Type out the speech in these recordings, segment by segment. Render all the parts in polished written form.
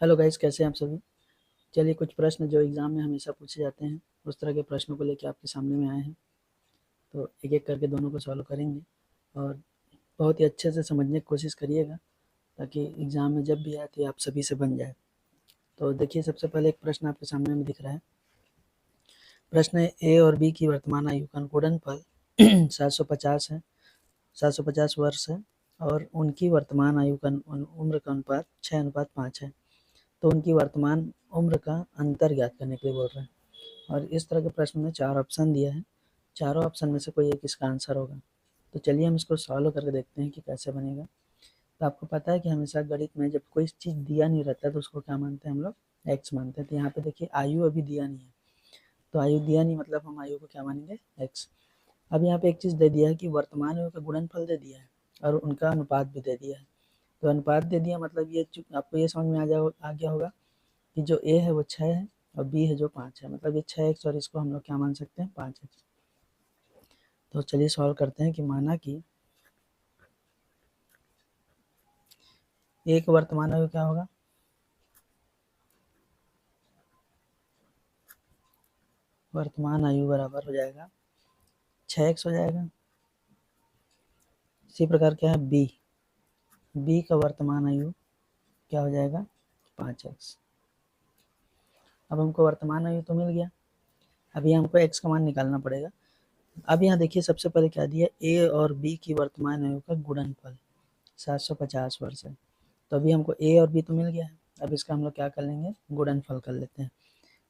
Hello guys, कैसे हैं आप सभी। चलिए कुछ प्रश्न जो एग्ज़ाम में हमेशा पूछे जाते हैं उस तरह के प्रश्नों को लेके आपके सामने में आए हैं। तो एक एक करके दोनों को सॉल्व करेंगे और बहुत ही अच्छे से समझने की कोशिश करिएगा ताकि एग्ज़ाम में जब भी आए तो आप सभी से बन जाए। तो देखिए, सबसे पहले एक प्रश्न आपके सामने में दिख रहा है। प्रश्न है, ए और बी की वर्तमान आयु का गुणनफल 750 है, 750 वर्ष है और उनकी वर्तमान आयु का उम्र का अनुपात 6:5 है। तो उनकी वर्तमान उम्र का अंतर ज्ञात करने के लिए बोल रहे हैं और इस तरह के प्रश्न में 4 ऑप्शन दिया है। चारों ऑप्शन में से कोई एक इसका आंसर होगा। तो चलिए हम इसको सॉल्व करके देखते हैं कि कैसे बनेगा। तो आपको पता है कि हमेशा गणित में जब कोई चीज़ दिया नहीं रहता है तो उसको क्या मानते हैं हम लोग, एक्स मानते हैं। तो यहाँ पे देखिए आयु अभी दिया नहीं है, तो आयु दिया नहीं मतलब हम आयु को क्या मानेंगे, एक्स। अब यहाँ पे एक चीज़ दे दिया है कि वर्तमान आयु का गुणनफल दे दिया है और उनका अनुपात भी दे दिया है। तो अनुपात दे दिया मतलब ये आपको ये समझ में आ गया होगा कि जो ए है वो 6 है और बी है जो 5 है, मतलब ये 6x और इसको हम लोग क्या मान सकते हैं, 5x। तो चलिए सॉल्व करते हैं कि माना कि ए का वर्तमान आयु क्या होगा, वर्तमान आयु बराबर हो जाएगा 6x हो जाएगा। इसी प्रकार क्या है बी का वर्तमान आयु क्या हो जाएगा, 5x। अब हमको वर्तमान आयु तो मिल गया, अभी हमको x का मान निकालना पड़ेगा। अब यहाँ देखिए सबसे पहले क्या दिया, ए और बी की वर्तमान आयु का गुणनफल 750 वर्ष है। तो अभी हमको ए और बी तो मिल गया है, अब इसका हम लोग क्या कर लेंगे, गुणनफल कर लेते हैं।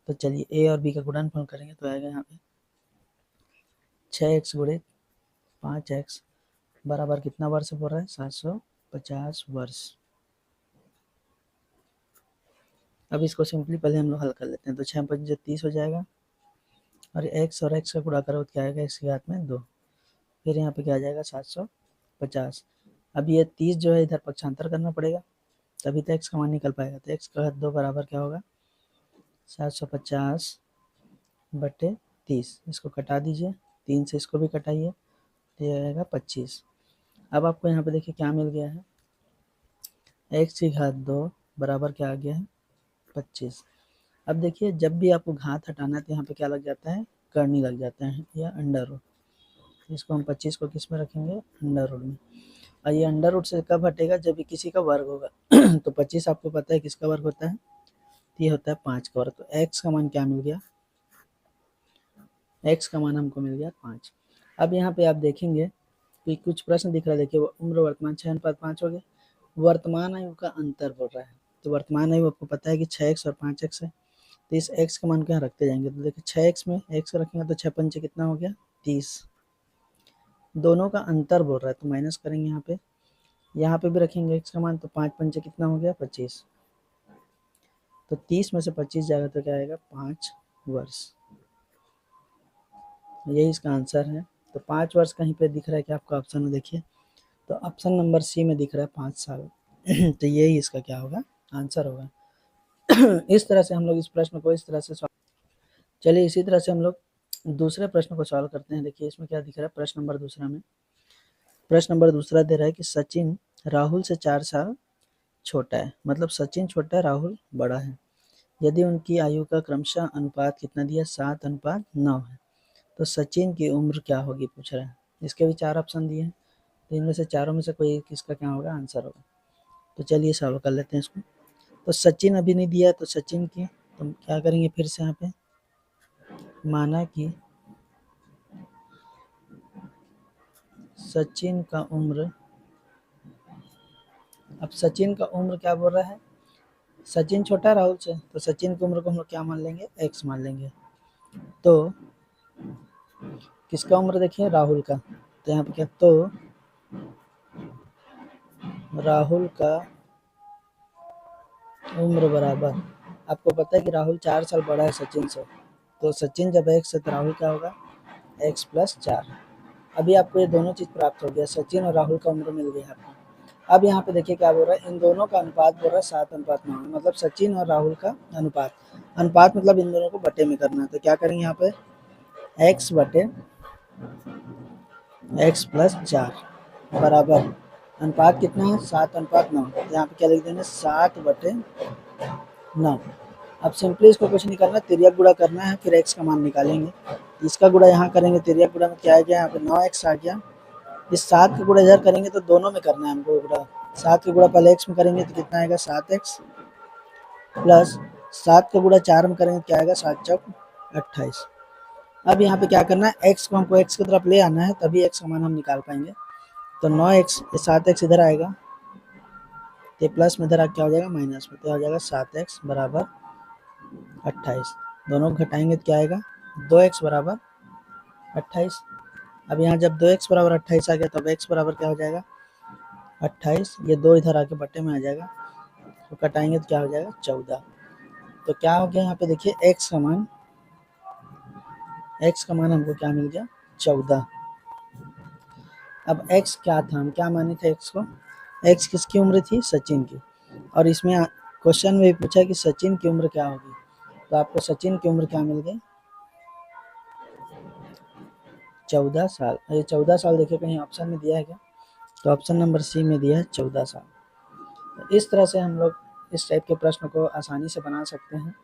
तो चलिए ए और बी का गुणनफल करेंगे तो आएगा यहाँ पे 6x गुणे 5x बराबर कितना वर्ष बोल रहा है, 750 वर्ष। अब इसको सिंपली पहले हम लोग हल कर लेते हैं। तो 6 5 30 हो जाएगा और x का गुणा करो तो क्या आएगा, x की घात में 2। फिर यहाँ पे क्या आ जाएगा 750। अब ये 30 जो है इधर पक्षांतर करना पड़ेगा तभी तो x का मान निकल पाएगा। तो x का घात 2 बराबर क्या होगा, 750 बटे 30। इसको कटा दीजिए, 3 से इसको भी कटाइए तो ये आएगा 25। अब आपको यहाँ पे देखिए क्या मिल गया है, x की घात 2 बराबर क्या आ गया है, 25। अब देखिए जब भी आपको घात हटाना है तो यहाँ पे क्या लग जाता है, करनी लग जाता है या अंडर रूट। इसको हम 25 को किस में रखेंगे, अंडर रूट में। और ये अंडर रूट से कब हटेगा, जब भी किसी का वर्ग होगा तो 25 आपको पता है किसका वर्ग होता है, ये होता है 5 का वर्ग। तो x का मान क्या मिल गया, x का मान हमको मिल गया 5। अब यहाँ पे आप देखेंगे कि कुछ प्रश्न दिख रहा है, देखिए उम्र वर्तमान 6:5 हो गया, वर्तमान आयु का अंतर बोल रहा है। तो वर्तमान आयु आपको पता है कि 6x और 5x है, तो इस x का मान को यहाँ रखते जाएंगे। तो देखिए 6x में x रखेंगे तो 6 पंचे कितना हो गया, 30। दोनों का अंतर बोल रहा है तो माइनस करेंगे यहाँ पे भी रखेंगे x का मान, तो 5 पंचे कितना हो गया, 25। तो 30 में से 25 जाएगा तो क्या आएगा, 5 वर्ष। यही इसका आंसर है। तो 5 वर्ष कहीं पे दिख रहा है कि आपका ऑप्शन में, देखिए तो ऑप्शन नंबर सी में दिख रहा है 5 साल तो यही इसका क्या होगा, आंसर होगा। इस तरह से हम लोग इस प्रश्न को इस तरह से चलिए इसी तरह से हम लोग दूसरे प्रश्न को सॉल्व करते हैं। देखिए इसमें क्या दिख रहा है, प्रश्न नंबर दूसरा में, प्रश्न नंबर दूसरा दे रहा है कि सचिन राहुल से 4 साल छोटा है, मतलब सचिन छोटा है राहुल बड़ा है। यदि उनकी आयु का क्रमशः अनुपात कितना दिया, 7:9 है, तो सचिन की उम्र क्या होगी पूछ रहा है। इसके भी 4 ऑप्शन दिए हैं, तो इनमें से चारों में से कोई एक इसका क्या होगा, आंसर होगा। तो चलिए सॉल्व कर लेते हैं इसको। तो सचिन अभी नहीं दिया है तो सचिन की तो क्या करेंगे, फिर से यहाँ पे माना कि सचिन का उम्र, अब सचिन का उम्र क्या बोल रहा है, सचिन छोटा है राहुल से, तो सचिन की उम्र को हम लोग क्या मान लेंगे, एक्स मान लेंगे। तो किसका उम्र देखिए, राहुल का, तो यहाँ पे क्या, तो राहुल का उम्र बराबर, आपको पता है कि राहुल 4 साल बड़ा है सचिन से, तो सचिन जब एक्स है तो राहुल क्या होगा, एक्स प्लस 4। अभी आपको ये दोनों चीज़ प्राप्त हो गया, सचिन और राहुल का उम्र मिल गया आपको। अब यहाँ पे देखिए क्या बोल रहा है, इन दोनों का अनुपात बोल रहा है 7:9, मतलब सचिन और राहुल का अनुपात, अनुपात मतलब इन दोनों को बटे में करना है। तो क्या करेंगे यहाँ पे, x बटे x प्लस 4 बराबर अनुपात कितना है, 7:9। यहाँ पे क्या लिख देंगे, 7 बटे 9। अब सिंपली इसको कुछ नहीं करना, तिर्यक गुणा करना है, फिर x का मान निकालेंगे। इसका गुणा यहाँ करेंगे, तिर्यक गुणा में क्या आ गया, यहाँ पे 9x आ गया। इस 7 का गुणा इधर करेंगे तो दोनों में करना है हमको गुणा। 7 का गुणा पहले x में करेंगे तो कितना आएगा 7x, प्लस 7 का गुणा 4 में करेंगे क्या आएगा 7 चौक 28। अब यहाँ पे क्या करना है, x को हमको x की तरफ ले आना है, तभी x का मान हम निकाल पाएंगे। तो 9x 7x इधर आएगा, तो प्लस में इधर क्या हो जाएगा माइनस में, तो हो जाएगा 7x बराबर 28। दोनों को घटाएंगे तो क्या आएगा 2x बराबर 28। अब यहाँ जब 2x बराबर 28 आ गया तब x बराबर क्या हो जाएगा 28, ये 2 इधर आके बट्टे में आ जाएगा, तो कटाएंगे तो क्या हो जाएगा 14। तो क्या हो गया यहाँ पे देखिए x का मान हमको क्या मिल गया 14। अब x क्या था, हम क्या माने थे x को, x किसकी उम्र थी सचिन की, और इसमें क्वेश्चन में भी पूछा कि सचिन की उम्र क्या होगी, तो आपको सचिन की उम्र क्या मिल गई 14 साल। ये 14 साल देखिए कहीं ऑप्शन में दिया है क्या, तो ऑप्शन नंबर सी में दिया है 14 साल। तो इस तरह से हम लोग इस टाइप के प्रश्न को आसानी से बना सकते हैं।